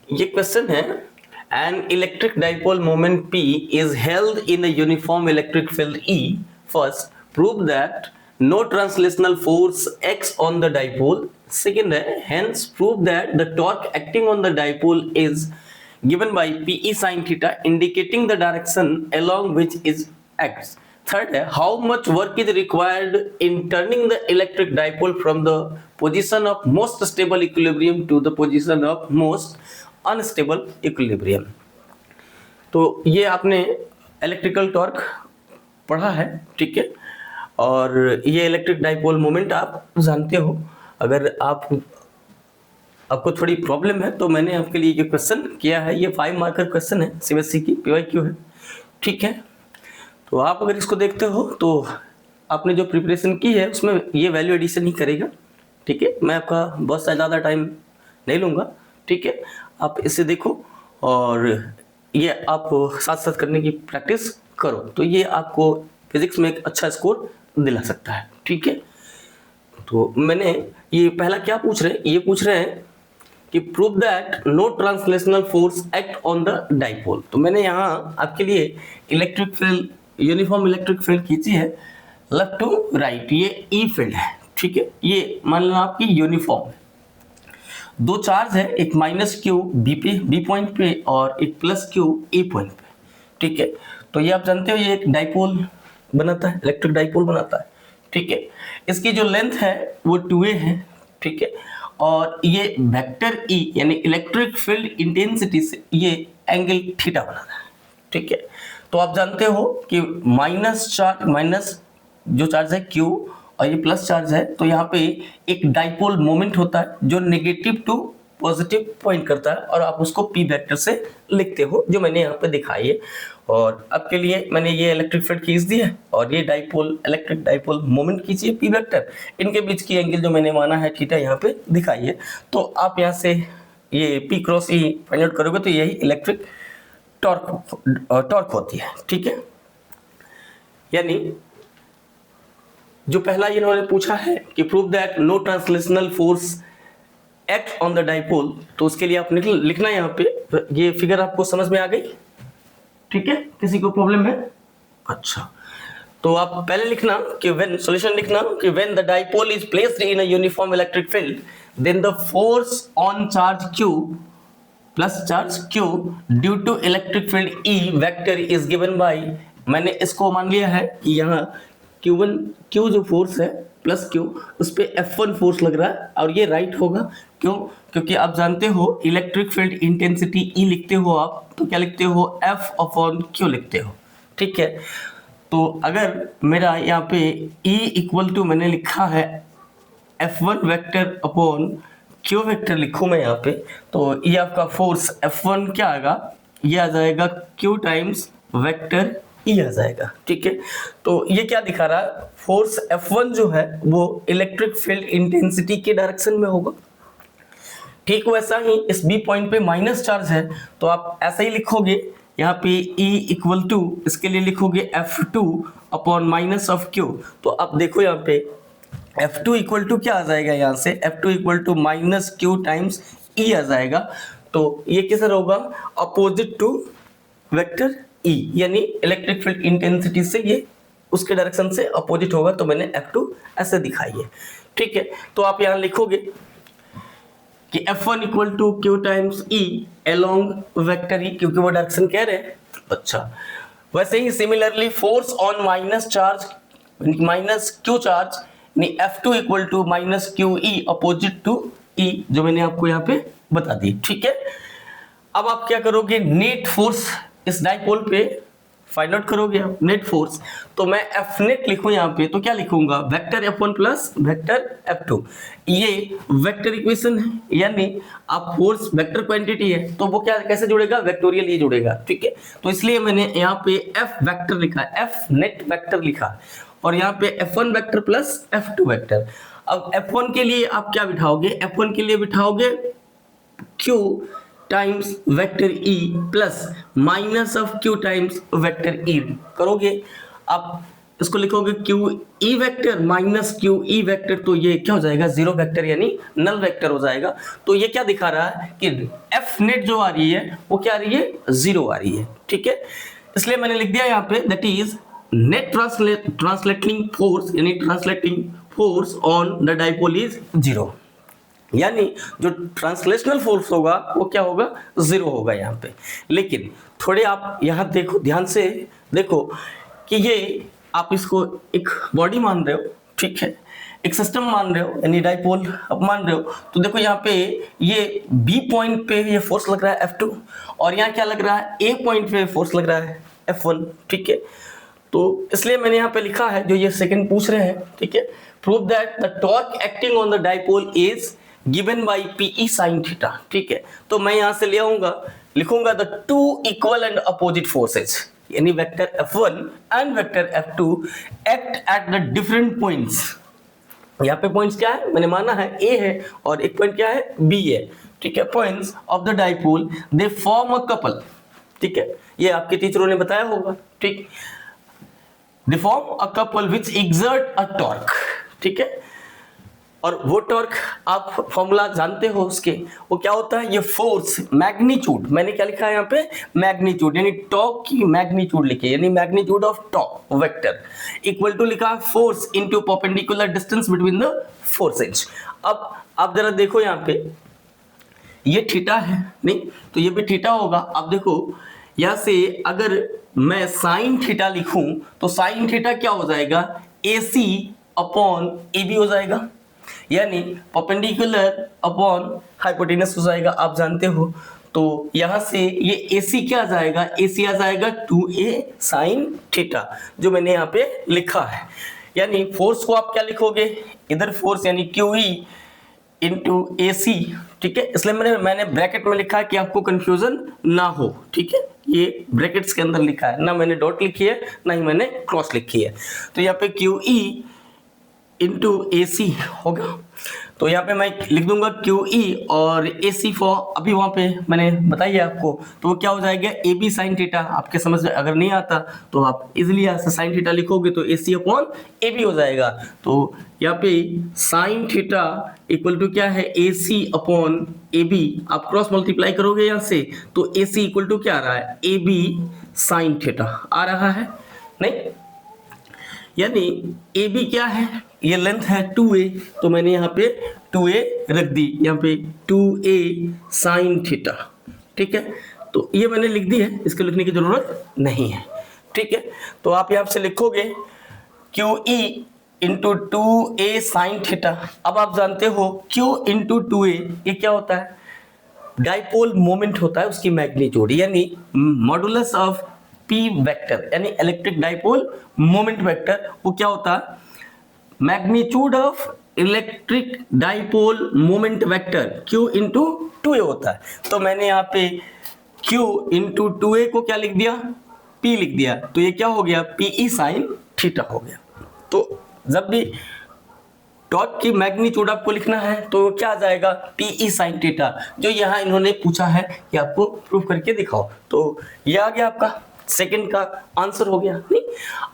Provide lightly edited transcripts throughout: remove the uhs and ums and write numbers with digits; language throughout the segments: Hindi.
ये क्वेश्चन है, an electric dipole moment P is held in a uniform electric field E. First, prove that no translational force acts on the dipole. Second है, hence prove that the torque acting on the dipole is given by PE sin theta, indicating the direction along which it acts. Third है, how much work is required in turning the electric dipole from the position of most stable equilibrium to the position of most unstable equilibrium. तो ये आपने इलेक्ट्रिकल टॉर्क पढ़ा है, ठीक है, और ये इलेक्ट्रिक डाइपोल मोमेंट आप जानते हो। अगर आपको थोड़ी प्रॉब्लम है तो मैंने आपके लिए ये क्वेश्चन किया है। ये 5 मार्कर क्वेश्चन है, सीबीएसई की PYQ है, ठीक है। तो आप अगर इसको देखते हो तो आपने जो प्रिपरेशन की है उसमें ये वैल्यू एडिशन ही करेगा, ठीक है। मैं आपका बहुत ज़्यादा टाइम नहीं लूँगा, ठीक है। आप इसे देखो और ये आप साथ साथ करने की प्रैक्टिस करो, तो ये आपको फिजिक्स में एक अच्छा स्कोर दिला सकता है, ठीक है। तो मैंने ये पहला क्या पूछ रहे हैं, ये पूछ रहे हैं कि prove that no translational force act on the dipole. तो मैंने यहाँ आपके लिए electric field, uniform electric field खींची है लेफ्ट टू राइट। ये ई फील्ड है, ठीक है। ये मान लो आपकी यूनिफॉर्म है, 2 चार्ज है, एक माइनस क्यू बी पॉइंट पे और एक प्लस क्यू ए पॉइंट पे, ठीक है। तो ये आप जानते हो ये एक डाइपोल बनाता है, इलेक्ट्रिक डाइपोल बनाता है, ठीक है। इसकी जो लेंथ है वो 2a है, ठीक है। और ये वेक्टर ई यानी इलेक्ट्रिक फील्ड इंटेंसिटी से ये एंगल थीटा बनाता है, ठीक है। तो आप जानते हो कि माइनस जो चार्ज है क्यू और ये प्लस चार्ज है, तो यहाँ पे एक डाइपोल मोमेंट होता है जो नेगेटिव टू पॉजिटिव पॉइंट करता है और आप उसको पी वेक्टर से लिखते हो, जो मैंने यहाँ पे दिखाई है। और आपके लिए मैंने ये इलेक्ट्रिक फील्ड खींच दी है और ये डाइपोल, इलेक्ट्रिक डाइपोल मोमेंट खींची है पी वेक्टर, इनके बीच की एंगल जो मैंने माना है थीटा यहाँ पे दिखाई है। तो आप यहाँ से ये पी क्रॉस ई फाइंड आउट करोगे तो यही इलेक्ट्रिक टॉर्क होती है, ठीक है। यानी जो पहला इन्होंने पूछा है कि prove that no translational force act on the dipole, तो उसके लिए आपने लिखना है यहाँ पे। ये फिगर आपको समझ में आ गई, ठीक है। किसी को प्रॉब्लम है? अच्छा, तो आप पहले लिखना कि व्हेन सॉल्यूशन लिखना कि when the dipole is placed in a uniform electric field then the force on charge q plus charge q due to electric field E vector is given by, मैंने इसको मान लिया है कि यहाँ Q जो फोर्स है प्लस Q उस पे F1 फोर्स लग रहा है और ये राइट होगा। क्यों? क्योंकि आप जानते हो इलेक्ट्रिक फील्ड इंटेंसिटी E लिखते हो आप तो क्या लिखते हो, F अपॉन Q लिखते हो, ठीक है। तो अगर मेरा यहाँ पे E इक्वल टू मैंने लिखा है F1 vector upon Q vector लिखूँ मैं यहाँ पे, तो ये आपका फोर्स F1 क्या आएगा, ये आ जाएगा Q टाइम्स वेक्टर E आ जाएगा, ठीक है। तो ये क्या दिखा रहा है, फोर्स F1 जो है वो इलेक्ट्रिक फील्ड इंटेंसिटी के डायरेक्शन में होगा, ठीक। वैसा ही इस बी पॉइंट पे माइनस चार्ज है तो आप ऐसा ही लिखोगे यहाँ पे E इक्वल टू, इसके लिए लिखोगे F2 upon minus of Q। तो आप देखो यहाँ पे F2 इक्वल टू क्या आ जाएगा, यहाँ से F2 equal to minus Q times E आ जाएगा। तो ये किसर होगा, अपोजिट टू वेक्टर E, यानी इलेक्ट्रिक फील्ड इंटेंसिटी से ये उसके डायरेक्शन से अपोजिट होगा। तो मैंने F2 ऐसे दिखाई है, ठीक है। तो आप यहाँ लिखोगे कि F1 equal to Q times E along vector E, क्योंकि वो डायरेक्शन कह रहे हैं। अच्छा, वैसे ही similarly force on minus charge minus Q charge यानी F2 equal to minus QE opposite to E, जो मैंने आपको यहाँ पे बता दी, ठीक है। अब आप क्या करोगे, नेट फोर्स इस डाइपोल पे फाइंड आउट करोगे आप नेट फोर्स। तो मैं F नेट लिखूं यहाँ पे तो क्या लिखूंगा, vector F1 plus vector F2। ये वेक्टर इक्वेशन है, यानी आप फोर्स वेक्टर क्वांटिटी है तो वो क्या कैसे जुड़ेगा, वेक्टोरियल ये जुड़ेगा, ठीक है। तो इसलिए मैंने यहाँ पे F वेक्टर लिखा, F नेट वेक्टर लिखा और यहाँ पे F1 vector plus F2 vector. अब F1 के लिए आप क्या बिठाओगे, F1 के लिए बिठाओगे Q times vector E plus minus of Q times vector E करोगे। अब इसको लिखोगे Q E vector minus Q E vector, तो ये क्या हो जाएगा, जीरो वेक्टर यानी नल वेक्टर हो जाएगा। तो ये क्या दिखा रहा है कि एफ नेट जो आ रही है वो क्या आ रही है, जीरो आ रही है, ठीक है। इसलिए मैंने लिख दिया यहाँ पे that is net translating force यानी translating force on the dipole is zero, यानी जो ट्रांसलेशनल फोर्स होगा वो क्या होगा, जीरो होगा यहाँ पे। लेकिन थोड़े आप यहाँ देखो, ध्यान से देखो कि ये आप इसको एक बॉडी मान रहे हो, ठीक है, एक सिस्टम मान रहे हो यानी डाइपोल अब मान रहे हो, तो देखो यहाँ पे ये बी पॉइंट पे ये फोर्स लग रहा है F2 और यहाँ क्या लग रहा है, ए पॉइंट पे फोर्स लग रहा है F1, ठीक है। तो इसलिए मैंने यहाँ पे लिखा है जो ये सेकंड पूछ रहे हैं, ठीक है, prove that the torque acting on the dipole is given by PE sin theta, ठीक है। तो मैं यहाँ से ले आऊंगा, लिखूंगा the two equal and opposite forces यानी vector F1 and vector F2 act at the different points. यहाँ पे पॉइंट्स क्या है, मैंने माना है A है और एक पॉइंट क्या है, B है, ठीक है। Points of the dipole they form a couple, ठीक है, ये आपके टीचरों ने बताया होगा, ठीक। They form a couple which exert a torque, ठीक है। और वो टॉर्क आप फॉर्मूला जानते हो उसके, वो क्या होता है, ये फोर्स मैग्नीट्यूड, मैंने क्या लिखा है यहाँ पे, मैग्नीट्यूड यानी टॉर्क की मैग्नीट्यूड लिखी, यानी magnitude of torque vector equal to लिखा force into perpendicular distance between the forces. अब आप जरा देखो यहाँ पे ये थीटा है, नहीं तो ये भी थीटा होगा। अब देखो यहाँ से अगर मैं साइन थीटा लिखूं तो साइन थीटा क्या हो जाएगा, AC अपॉन AB हो जाएगा, यानी परपेंडिकुलर अपॉन हाइपोटेनस हो जाएगा, आप जानते हो। तो यहां से ये AC क्या आ जाएगा, AC आ जाएगा 2A साइन थीटा, जो मैंने यहाँ पे लिखा है। यानी फोर्स को आप क्या लिखोगे, इधर फोर्स यानी QE इंटू AC, ठीक है। इसलिए मैंने ब्रैकेट में लिखा है कि आपको कंफ्यूजन ना हो, ठीक है। ये ब्रैकेट्स के अंदर लिखा है, ना मैंने डॉट लिखी है ना ही मैंने क्रॉस लिखी है। तो यहाँ पे QE इंटू AC होगा, तो यहाँ पे मैं लिख दूंगा QE और AC फॉर, अभी वहाँ पे मैंने बताइए आपको, तो वो क्या हो जाएगा AB साइन थीटा। आपके समझ में अगर नहीं आता तो आप इजिली यहाँ से साइन थीटा लिखोगे तो AC अपॉन AB हो जाएगा। तो यहाँ पे साइन थीटा इक्वल टू क्या है, AC अपॉन AB, आप क्रॉस मल्टीप्लाई करोगे यहाँ से तो AC इक्वल टू क्या आ रहा है, AB साइन थीटा आ रहा है, नहीं, यानी AB क्या है, ये लेंथ है 2A, तो मैंने यहाँ पे 2A रख दी, यहाँ पे 2A साइन थीटा, ठीक है। तो ये मैंने लिख दी है, इसको लिखने की जरूरत नहीं है, ठीक है। तो आप यहाँ से लिखोगे QE into 2A sine theta. अब आप जानते हो Q इंटू 2A ये क्या होता है, डाइपोल मोमेंट होता है, उसकी मैग्नीट्यूड यानी मॉडुलस ऑफ P वेक्टर यानी इलेक्ट्रिक डाइपोल मोमेंट वेक्टर, वो क्या होता है, magnitude of electric dipole moment vector Q into 2A होता है। तो मैंने यहाँ पे Q इंटू 2A को क्या लिख दिया, P लिख दिया, तो ये क्या हो गया, PE साइन थीटा हो गया। तो जब भी टॉर्क की मैग्नीट्यूड आपको लिखना है तो क्या आ जाएगा, PE साइन थीटा, जो यहाँ इन्होंने पूछा है कि आपको प्रूफ करके दिखाओ। तो ये आ गया आपका सेकंड का आंसर हो गया, नहीं।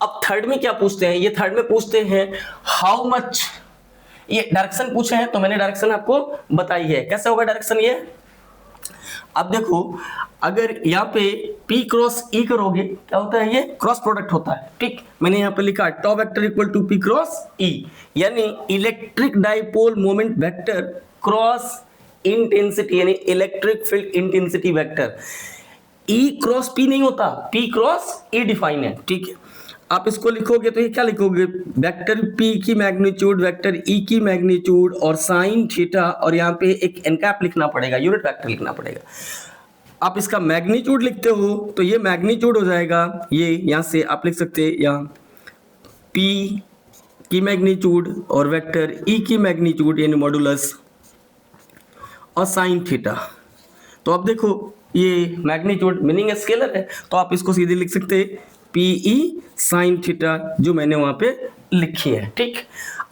अब थर्ड में क्या पूछते हैं, ये थर्ड में पूछते हैं हाउ मच, ये डायरेक्शन पूछे हैं, तो मैंने डायरेक्शन आपको बताई है, कैसे होगा डायरेक्शन ये। अब देखो अगर यहाँ पे P क्रॉस E करोगे क्या होता है, ये क्रॉस प्रोडक्ट होता है, ठीक। मैंने यहाँ पे लिखा tau vector equal to P cross E, यानी electric dipole moment vector cross intensity यानी electric field intensity vector. E cross P नहीं होता, P क्रॉस E डिफाइन है, ठीक है। आप इसको लिखोगे तो ये क्या लिखोगे, वेक्टर P की मैग्नीट्यूड वेक्टर E की मैग्नीट्यूड और साइन थीटा, और यहाँ पे एक एनकैप लिखना पड़ेगा, यूनिट वेक्टर लिखना पड़ेगा। आप इसका मैग्नीट्यूड लिखते हो तो ये मैग्नीट्यूड हो जाएगा, ये यहाँ से आप लिख सकते हैं यहाँ P की मैग्नीट्यूड और वेक्टर E की मैग्नीट्यूड यानी मॉडुलस और साइन थीटा। तो अब देखो ये मैग्नीट्यूड मीनिंग स्केलर है, तो आप इसको सीधे लिख सकते हैं पीई साइन थीटा जो मैंने वहां पे लिखी है। ठीक,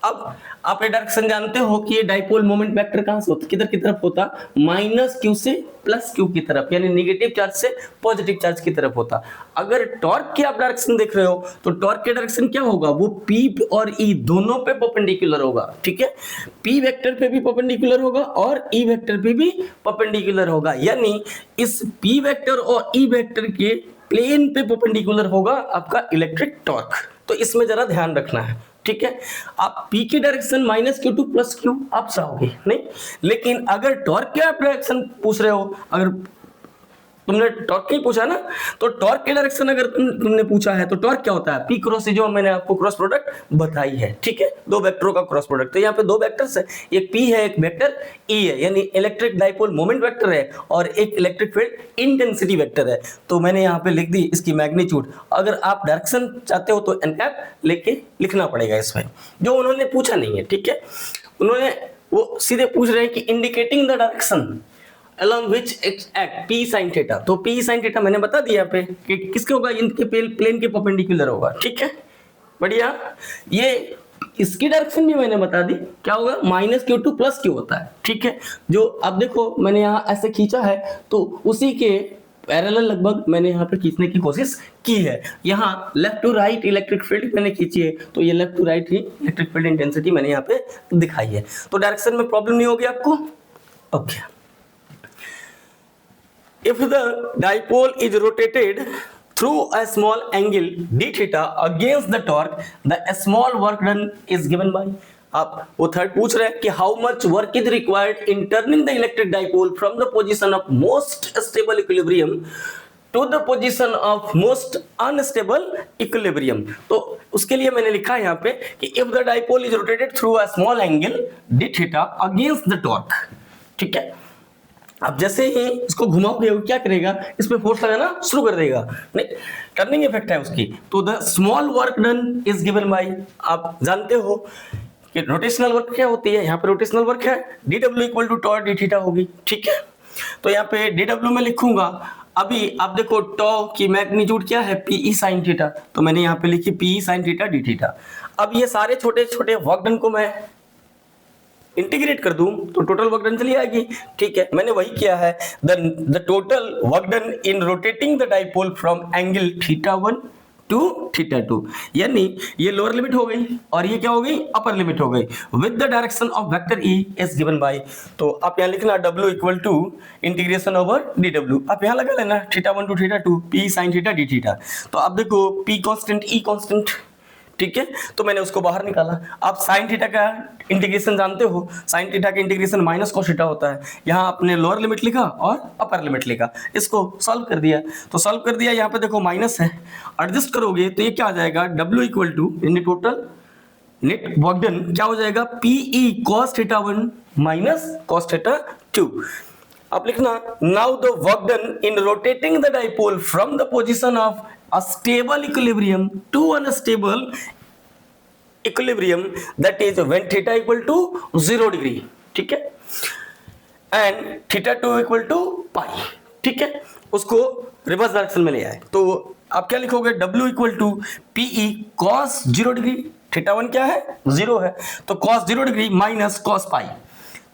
अब आप ये डायरेक्शन जानते हो कि ये डाइपोल मोमेंट वेक्टर कहां से होता, किधर की तरफ होता, माइनस क्यू से प्लस क्यू की तरफ, यानी नेगेटिव चार्ज से पॉजिटिव चार्ज की तरफ होता। अगर टॉर्क की आप डायरेक्शन देख रहे हो तो टॉर्क के डायरेक्शन क्या होगा, वो पी और ई दोनों पे परपेंडिकुलर होगा। ठीक है, पी वेक्टर पे भी परपेंडिकुलर होगा और ई वेक्टर पे भी परपेंडिकुलर होगा, यानी इस पी वेक्टर और ई वेक्टर के प्लेन पे परपेंडिकुलर होगा आपका इलेक्ट्रिक टॉर्क। तो इसमें जरा ध्यान रखना है। ठीक है, आप पी की direction minus Q two plus Q आप चाहोगे नहीं, लेकिन अगर टॉर्क के आप डायरेक्शन पूछ रहे हो, अगर तुमने टॉर्क की पूछा ना, तो टॉर्क के डायरेक्शन अगर तुमने पूछा है तो टॉर्क क्या होता है, पी क्रॉस जो मैंने आपको क्रॉस प्रोडक्ट बताई है। ठीक है, दो वेक्टरों का क्रॉस प्रोडक्ट। तो यहाँ पे दो वेक्टर्स है, एक पी है एक वेक्टर ई है, यानी इलेक्ट्रिक डाइपोल मोमेंट वेक्टर है और एक इलेक्ट्रिक फील्ड इंटेंसिटी वेक्टर है। तो मैंने यहाँ पे लिख दी इसकी मैग्नीट्यूड। अगर आप डायरेक्शन चाहते हो तो एन कैप लेके लिखना पड़ेगा इसमें, जो उन्होंने पूछा नहीं है। ठीक है, उन्होंने वो सीधे पूछ रहे हैं कि indicating the direction along which act p sin theta। तो p sin theta मैंने बता दिया पे कि किसके होगा, इनके प्लेन के परपेंडिकुलर होगा। ठीक है, बढ़िया। ये इसकी डायरेक्शन भी मैंने बता दी, क्या होगा, minus Q two plus Q होता है। ठीक है, जो अब देखो मैंने यहाँ ऐसे खींचा है तो उसी के पैरेलल लगभग मैंने यहाँ पे खींचने की कोशिश की है। यहाँ left to right electric field मैंने खींची है, तो ये लेफ्ट टू राइट ही इलेक्ट्रिक फील्ड इंटेंसिटी मैंने यहाँ पे दिखाई है। तो डायरेक्शन में प्रॉब्लम नहीं होगी आपको। Okay, if the dipole is rotated through a small angle d theta against the torque, the small work done is given by। अब वो थर्ड पूछ रहे हैं कि how much work is required in turning the electric dipole from the position of most stable equilibrium to the position of most unstable equilibrium। तो उसके लिए मैंने लिखा है यहाँ पे कि if the dipole is rotated through a small angle d theta against the torque। ठीक है, अब जैसे ही इसको घुमाओगे वो क्या करेगा, इस पे फोर्स लगाना शुरू कर देगा, नहीं टर्निंग इफेक्ट है उसकी। तो the small work done is given bye, आप जानते हो कि रोटेशनल वर्क क्या होती है, यहाँ पे रोटेशनल वर्क है dw equal to tau d theta होगी। ठीक है, तो यहाँ पे dw में लिखूंगा, अभी आप देखो टॉ की मैग्नीट्यूड क्या है, पीई साइन थीटा, तो मैंने यहाँ पे लिखी p E sine theta d theta. अब ये सारे छोटे छोटे वर्क डन को मैं इंटीग्रेट कर दूं तो टोटल वर्क डन चली आएगी। ठीक है, मैंने वही किया है, the total work done in rotating the dipole from angle theta 1 to theta 2, यानी ये लोअर लिमिट हो गई और ये क्या हो गई, अपर लिमिट हो गई, with the direction of vector E is given by. तो आप यहाँ लिखना w equal to integration over dw, आप यहाँ लगा लेना theta 1 to theta 2 p sin theta d theta. तो आप देखो p कांस्टेंट e कांस्टेंट, ठीक है, तो मैंने उसको बाहर निकाला। आप साइन थीटा का इंटीग्रेशन जानते हो, साइन थीटा का इंटीग्रेशन माइनस कॉस थीटा होता है। यहाँ आपने लोअर लिमिट लिखा और अपर लिमिट लिखा, इसको सॉल्व कर दिया। तो सॉल्व कर दिया, यहाँ पे देखो माइनस है, एडजस्ट करोगे तो ये क्या आ जाएगा, w equal to in total net work done क्या हो जाएगा, p E cos theta 1 minus cos theta 2। आप लिखना now the work done in rotating the dipole from the position of a stable equilibrium to unstable equilibrium, that is when theta equal to 0 degree। ठीक है, and theta 2 equal to pi। ठीक है, उसको रिवर्स डायरेक्शन में ले आए तो आप क्या लिखोगे, w equal to p E cos 0 degree, theta 1 क्या है 0 है, तो cos 0 degree minus cos pi.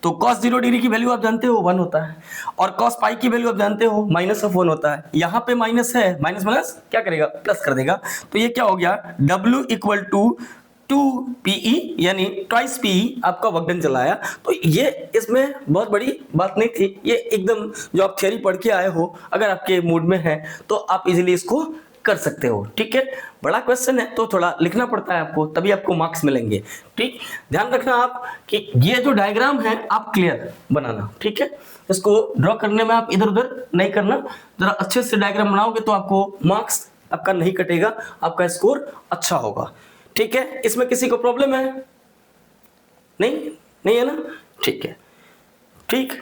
तो cos 0 डिग्री की वैल्यू आप जानते हो 1 होता है और cos पाई की वैल्यू आप जानते हो माइनस ऑफ 1 होता है। यहाँ पे माइनस है, माइनस माइनस क्या करेगा, प्लस कर देगा। तो ये क्या हो गया, w इक्वल टू 2pe यानी ट्वाइस pe आपका वर्क डन चलाया। तो ये इसमें बहुत बड़ी बात नहीं थी, ये एकदम जो आप थियरी पढ़ के आए हो, अगर आपके मूड में है तो आप इजीली इसको कर सकते हो। ठीक है, बड़ा क्वेश्चन है तो थोड़ा लिखना पड़ता है आपको, तभी आपको मार्क्स मिलेंगे। ठीक, ध्यान रखना आप कि ये जो डायग्राम है आप क्लियर बनाना। ठीक है, इसको ड्रॉ करने में आप इधर उधर नहीं करना, जरा अच्छे से डायग्राम बनाओगे तो आपको मार्क्स आपका नहीं कटेगा, आपका स्कोर अच्छा होगा। ठीक है, इसमें किसी को प्रॉब्लम है, नहीं है ना, ठीक है, ठीक।